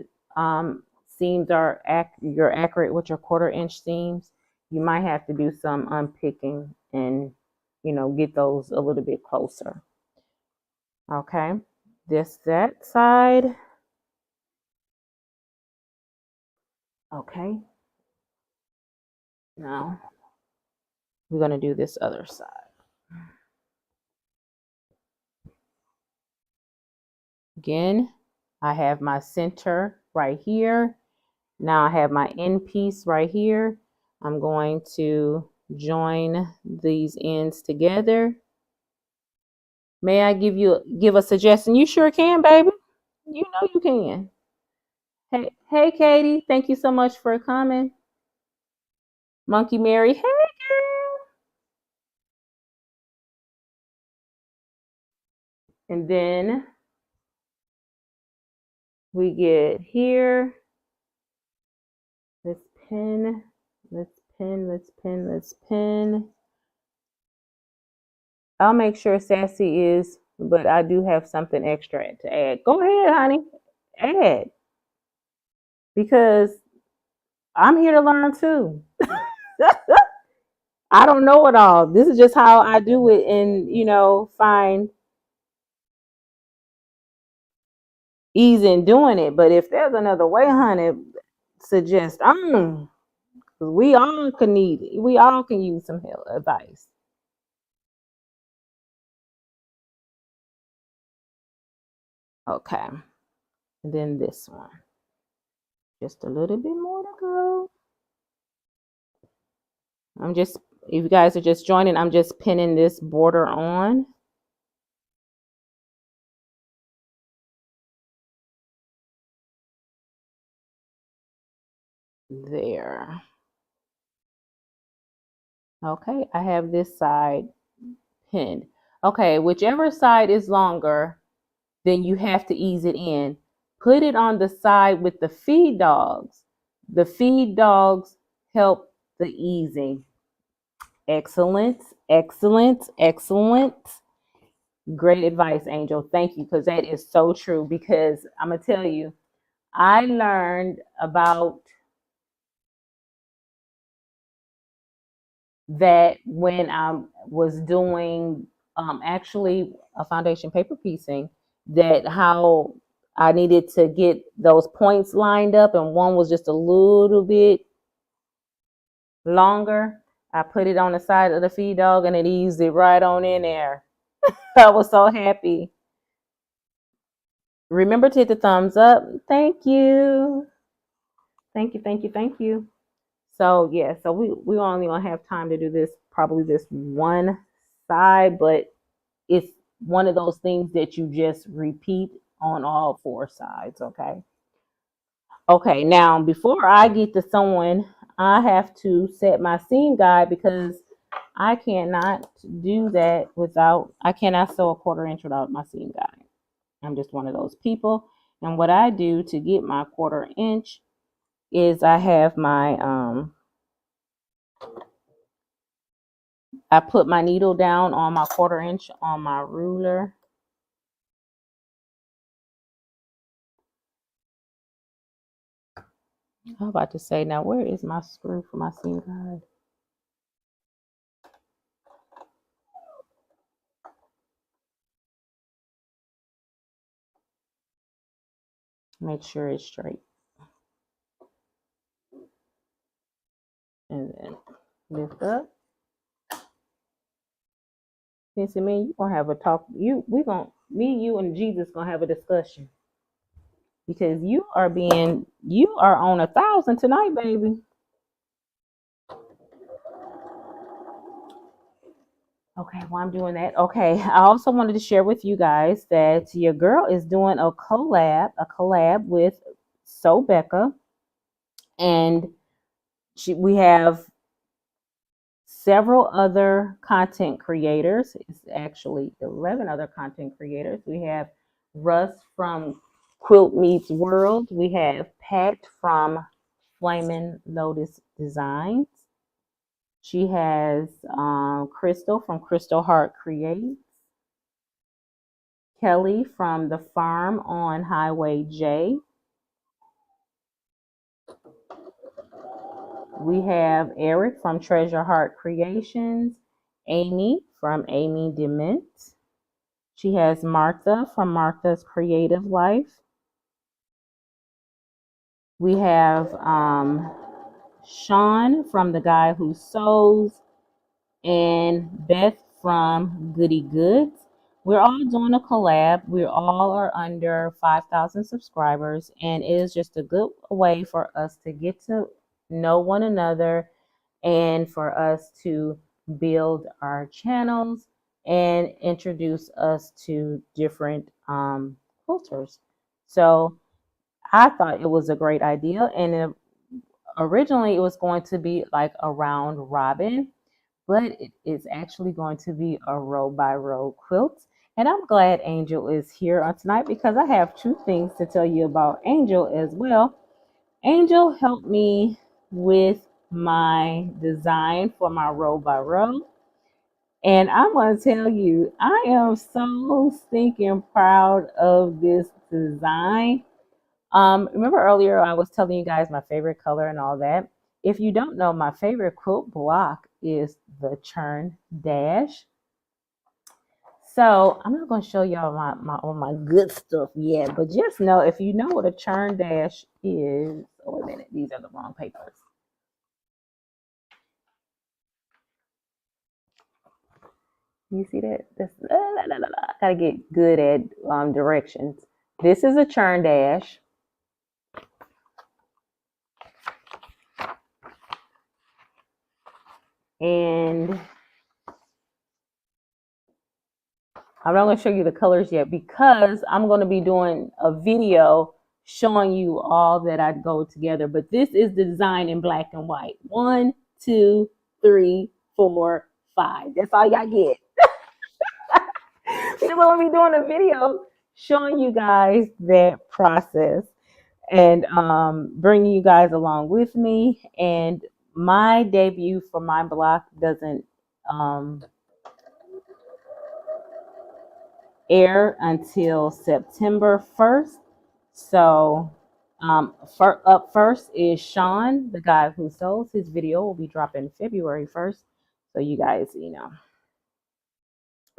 seams are you're accurate with your 1/4 inch seams. You might have to do some unpicking and get those a little bit closer. Okay, that side. Okay, now we're going to do this other side. Again, I have my center right here. Now I have my end piece right here. I'm going to join these ends together. May I give a suggestion? You sure can, baby. You know you can. Hey, Katie. Thank you so much for coming. Monkey Mary. Hey, girl. And then we get here. This pin. Let's pin, let's pin, let's pin. I'll make sure Sassy is, but I do have something extra to add. Go ahead, honey. Add. Because I'm here to learn too. I don't know it all. This is just how I do it and, find ease in doing it. But if there's another way, honey, suggest. We all can use some help, advice. Okay. And then this one. Just a little bit more to go. if you guys are just joining, I'm just pinning this border on. There. Okay, I have this side pinned. Okay, whichever side is longer, then you have to ease it in. Put it on the side with the feed dogs. The feed dogs help the easing. Excellent, excellent, excellent. Great advice, Angel. Thank you, because that is so true. Because I'm going to tell you, I learned about that when I was doing actually a foundation paper piecing, that how I needed to get those points lined up, and one was just a little bit longer. I put it on the side of the feed dog and it eased it right on in there. I was so happy. Remember to hit the thumbs up. Thank you. Thank you, thank you, thank you. So yeah, so we only gonna have time to do this, probably this one side, but it's one of those things that you just repeat on all four sides, okay? Okay, now before I get to sewing, I have to set my seam guide, because I cannot do that without, I cannot sew a 1/4 inch without my seam guide. I'm just one of those people. And what I do to get my 1/4 inch is I have my, I put my needle down on my 1/4 inch on my ruler. I was about to say, now where is my screw for my seam guide? Make sure it's straight. And then lift up. See, me, you gonna have a talk. Me, you, and Jesus gonna have a discussion, because you are on 1,000 tonight, baby. Okay, while I'm doing that, okay, I also wanted to share with you guys that your girl is doing a collab with So Becca, and we have several other content creators. It's actually 11 other content creators. We have Russ from Quilt Meets World. We have Pat from Flamin' Lotus Designs. She has Crystal from Crystal Heart Creates. Kelly from The Farm on Highway J. We have Eric from Treasure Heart Creations. Amy from Amy Dement. She has Martha from Martha's Creative Life. We have Sean from The Guy Who Sews, and Beth from Goody Goods. We're all doing a collab. We all are under 5,000 subscribers, and it is just a good way for us to get to know one another, and for us to build our channels and introduce us to different quilters. So I thought it was a great idea, and originally it was going to be like a round robin, but it is actually going to be a row by row quilt. And I'm glad Angel is here on tonight, because I have 2 things to tell you about Angel as well. Angel helped me with my design for my row by row. And I'm going to tell you, I am so stinking proud of this design. Remember earlier I was telling you guys my favorite color and all that. If you don't know, my favorite quilt block is the Churn Dash. So I'm not going to show y'all all my good stuff yet, but just know, if you know what a Churn Dash is, oh wait a minute, these are the wrong papers. You see that? That's, I gotta get good at directions. This is a Churn Dash. And I'm not going to show you the colors yet because I'm going to be doing a video showing you all that I go together. But this is the design in black and white. 1, 2, 3, 4, 5. That's all y'all get. We're going to be doing a video showing you guys that process and bringing you guys along with me. And my debut for my block doesn't air until September 1st. So up first is Sean, the guy who sews. His video will be dropping February 1st. So you guys,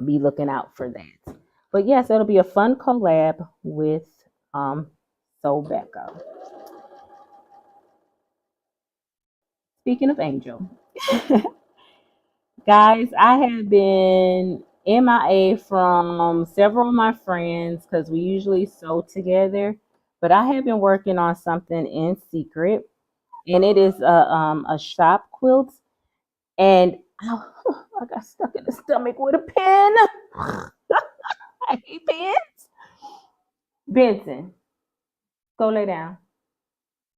be looking out for that. But yes, it'll be a fun collab with Sew Becca. Speaking of Angel, guys, I have been MIA from several of my friends because we usually sew together. But I have been working on something in secret, and it is a shop quilt. And I got stuck in the stomach with a pen. I hate pens. Benson, go lay down.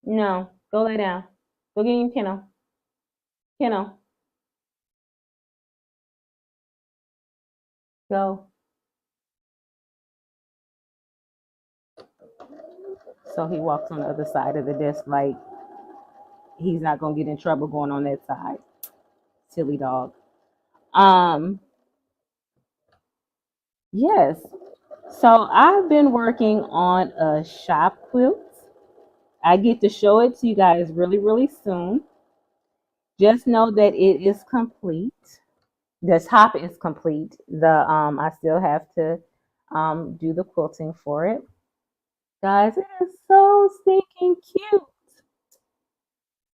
No, go lay down. Go get your kennel. Kennel, go. So he walks on the other side of the desk like he's not gonna get in trouble going on that side. Silly dog. Yes. So I've been working on a shop quilt. I get to show it to you guys really, really soon. Just know that it is complete. The top is complete. I still have to do the quilting for it. Guys, it is so stinking cute.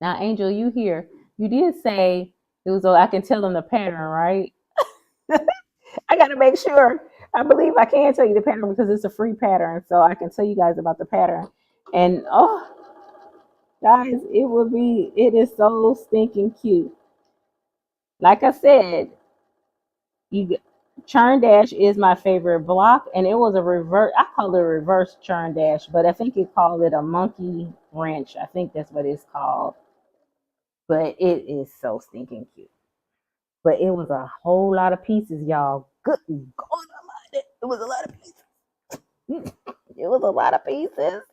Now, Angel, you here. You did say it was, I can tell them the pattern, right? I got to make sure. I believe I can tell you the pattern because it's a free pattern. So I can tell you guys about the pattern. And oh, guys, it is so stinking cute. Like I said, Churn Dash is my favorite block, and it was a reverse. I call it a reverse Churn Dash, but I think it called it a monkey wrench. I think that's what it's called. But it is so stinking cute. But it was a whole lot of pieces, y'all. Good God, it was a lot of pieces. It was a lot of pieces.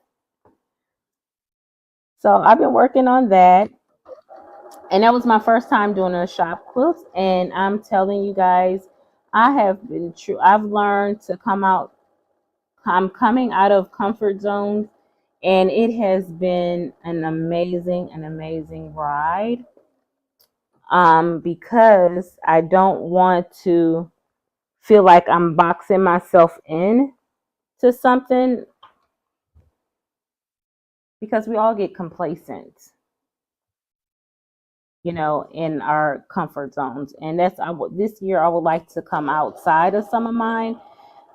So I've been working on that. And that was my first time doing a shop quilt. And I'm telling you guys, I've learned to I'm coming out of comfort zones. And it has been an amazing ride. Because I don't want to feel like I'm boxing myself in to something, because we all get complacent, in our comfort zones. And this year I would like to come outside of some of mine,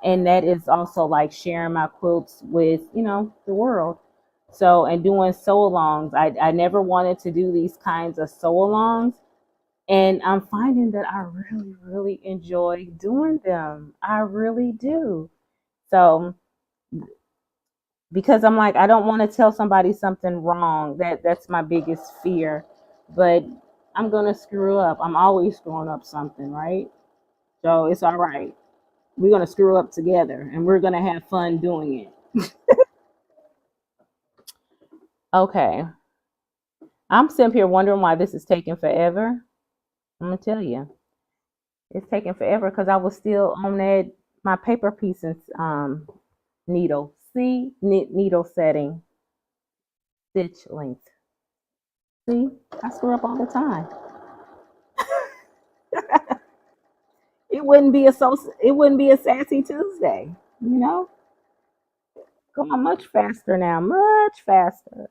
and that is also like sharing my quilts with, the world. So, and doing sew-alongs. I never wanted to do these kinds of sew-alongs. And I'm finding that I really, really enjoy doing them. I really do. So, because I'm like, I don't want to tell somebody something wrong. That's my biggest fear. But I'm going to screw up. I'm always screwing up something, right? So it's all right. We're going to screw up together, and we're going to have fun doing it. Okay. I'm sitting here wondering why this is taking forever. I'm gonna tell you, it's taking forever because I was still on that my paper pieces needle. See, needle setting, stitch length. See, I screw up all the time. It wouldn't be a sassy Tuesday, you know. Going much faster now, much faster.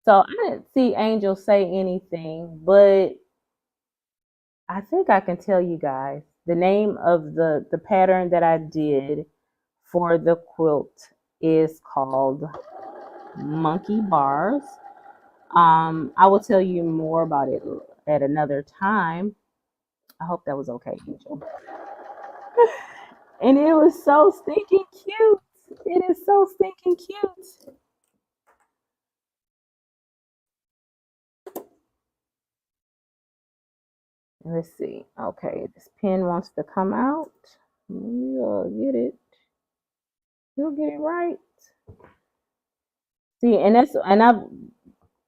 So I didn't see Angel say anything, but I think I can tell you guys the name of the pattern that I did for the quilt is called Monkey Bars. I will tell you more about it at another time. I hope that was okay, Angel. And it was so stinking cute. It is so stinking cute. Let's see. Okay, this pen wants to come out. You'll get it. You'll get it right. See, and I've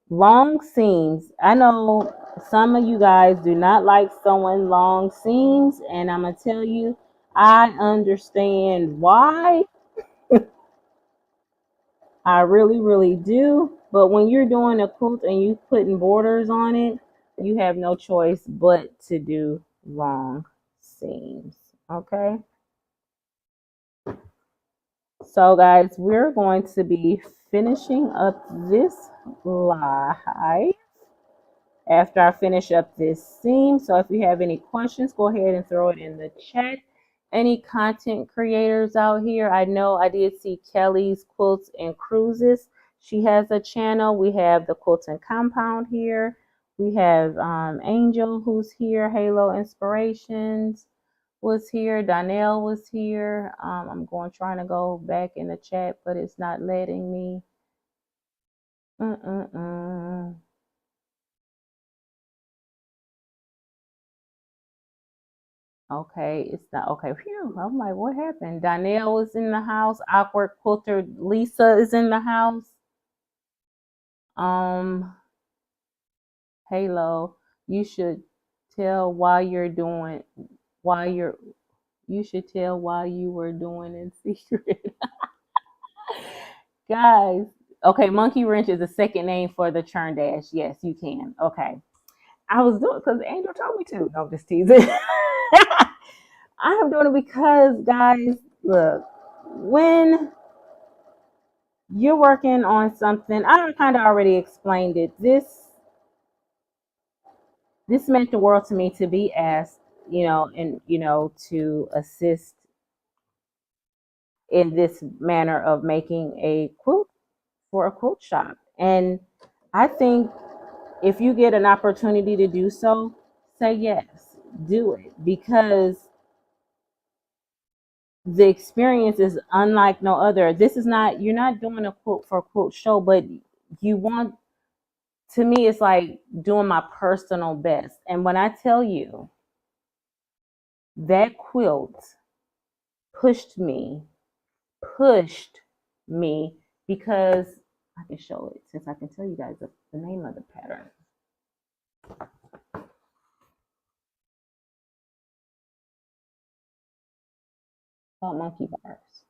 long seams. I know some of you guys do not like sewing long seams, and I'm gonna tell you, I understand why. I really, really do. But when you're doing a quilt and you putting borders on it, you have no choice but to do long seams. Okay. So guys, we're going to be finishing up this live after I finish up this seam. So if you have any questions, go ahead and throw it in the chat. Any content creators out here? I know I did see Kelly's Quilts and Cruises. She has a channel. We have the Quilting Compound here. We have Angel who's here. Halo Inspirations was here. Donnell was here. I'm trying to go back in the chat, but it's not letting me. Okay, it's not okay. Phew, I'm like, what happened? Donnell is in the house. Awkward Quilter Lisa is in the house. Halo, you should tell why you're doing why you're you should tell why you were doing in secret. Guys, okay, Monkey Wrench is a second name for the churn dash. Yes, you can. Okay. I was doing because Angel told me to. No, just teasing. I am doing it because, guys, look, when you're working on something, I kind of already explained it. This meant the world to me to be asked, and to assist in this manner of making a quilt for a quilt shop. And I think if you get an opportunity to do so, say yes, do it, because the experience is unlike no other. This is not, you're not doing a quilt for a quilt show, but you want, to me, it's like doing my personal best. And when I tell you that quilt pushed me because I can show it since I can tell you guys the name of the pattern. Called Monkey Bars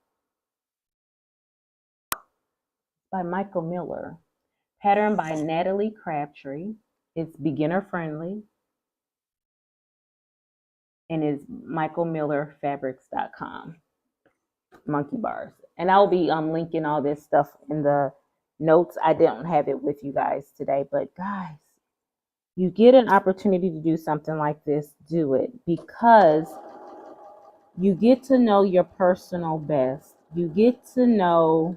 by Michael Miller. Pattern by Natalie Crabtree. It's beginner friendly and is michaelmillerfabrics.com. Monkey Bars. And I'll be linking all this stuff in the notes. I don't have it with you guys today, but guys, you get an opportunity to do something like this, do it, because you get to know your personal best. You get to know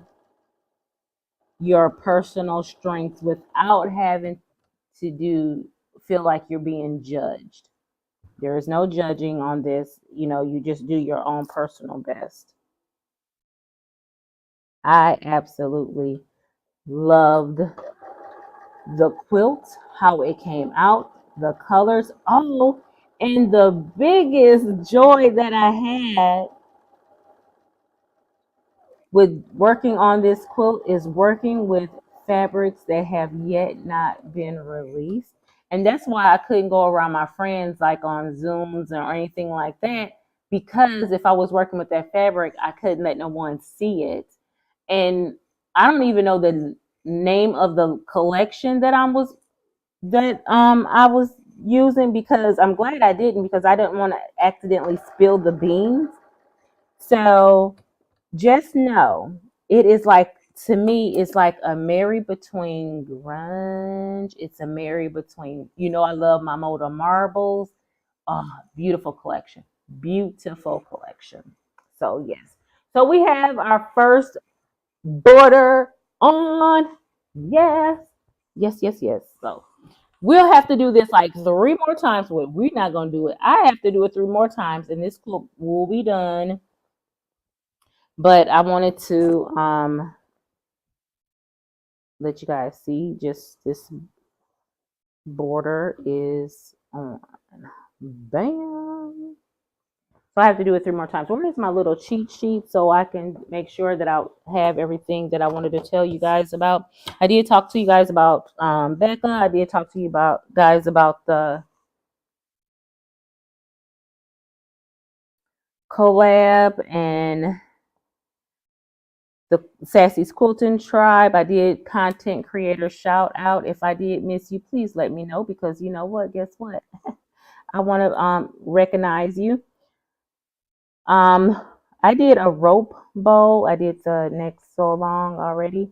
your personal strengths without having to feel like you're being judged. There is no judging on this. You just do your own personal best. I absolutely loved the quilt, how it came out, the colors. Oh, and the biggest joy that I had with working on this quilt is working with fabrics that have yet not been released. And that's why I couldn't go around my friends like on Zooms or anything like that, because if I was working with that fabric, I couldn't let no one see it. And I don't even know the name of the collection that I was using, because I'm glad I didn't, because I didn't want to accidentally spill the beans. So just know it is like, to me, it's like a marry between grunge. It's a marry between, I love my MODA marbles. Oh, beautiful collection. Beautiful collection. So yes. So we have our first border on. Yes. Yes, yes, yes. So we'll have to do this like 3 more times. Well, we're not gonna do it. I have to do it 3 more times, and this clip will be done. But I wanted to let you guys see just this border is on. Bam. So I have to do it 3 more times. Where is my little cheat sheet so I can make sure that I have everything that I wanted to tell you guys about? I did talk to you guys about Becca. I did talk to you guys about the collab and the Sassy's Quilting Tribe. I did content creator shout out. If I did miss you, please let me know, because you know what? Guess what? I want to recognize you. I did a rope bow. I did the neck so long already.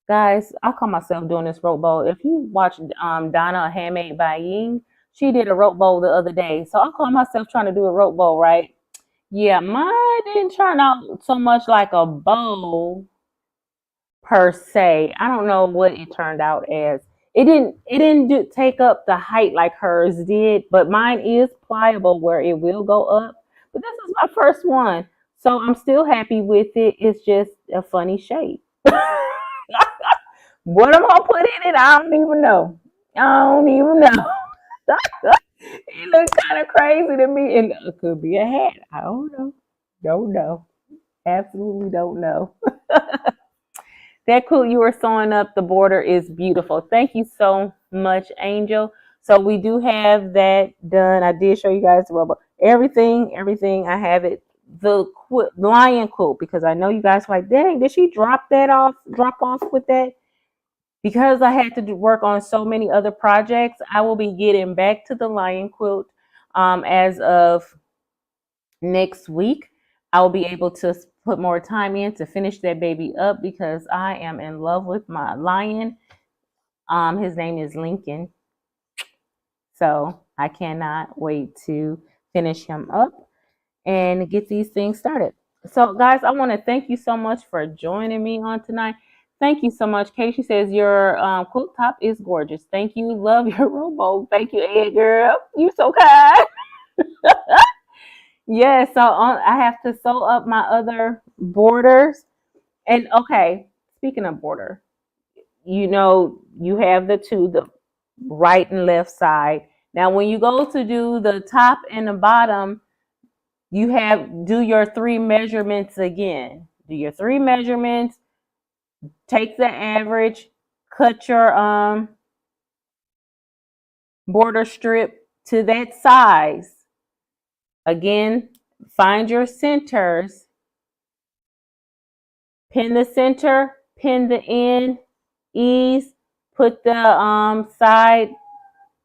Guys, I call myself doing this rope bow. If you watch Donna Handmade by Ying, she did a rope bow the other day. So I call myself trying to do a rope bow, right? Yeah, mine didn't turn out so much like a bow per se. I don't know what it turned out as. It didn't take up the height like hers did, but mine is pliable where it will go up. But this is my first one, so I'm still happy with it. It's just a funny shape. What I'm gonna put in it, I don't even know. I don't even know. It looks kind of crazy to me, and it could be a hat. I don't know. Don't know. Absolutely don't know. That quilt you were sewing up, the border is beautiful. Thank you so much, Angel. So we do have that done. I did show you guys the rubber. Everything. I have it. The lion quilt, because I know you guys were like, dang, did she drop off with that? Because I had to work on so many other projects, I will be getting back to the lion quilt as of next week. I will be able to put more time in to finish that baby up, because I am in love with my lion. His name is Lincoln. So I cannot wait to finish him up and get these things started. So guys, I want to thank you so much for joining me on tonight. Thank you so much. Casey says your quilt top is gorgeous. Thank you. Love your robo. Thank you, Ed girl. You so kind. Yeah, so I have to sew up my other borders. And okay, speaking of border, you have the right and left side. Now, when you go to do the top and the bottom, do your 3 measurements again. Do your 3 measurements, take the average, cut your border strip to that size. Again, find your centers, pin the center, pin the end, ease, put the side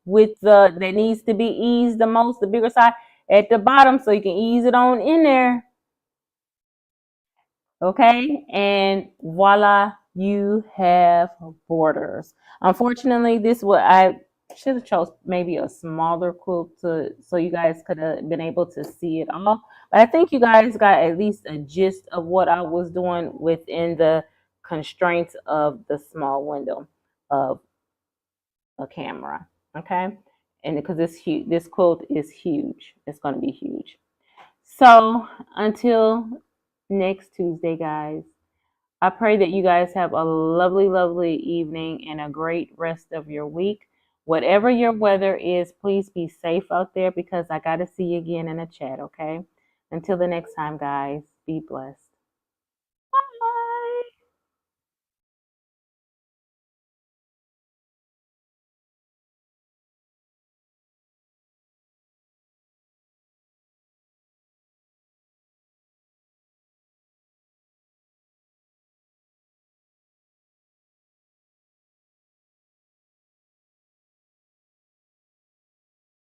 with that needs to be eased the most, the bigger side, at the bottom, so you can ease it on in there. Okay, and voila, you have borders. Unfortunately, I should have chose maybe a smaller quilt so you guys could have been able to see it all. But I think you guys got at least a gist of what I was doing within the constraints of the small window of a camera. Okay, and because this quilt is huge, it's going to be huge. So until next Tuesday, guys, I pray that you guys have a lovely, lovely evening and a great rest of your week. Whatever your weather is, please be safe out there, because I got to see you again in the chat, okay? Until the next time, guys, be blessed.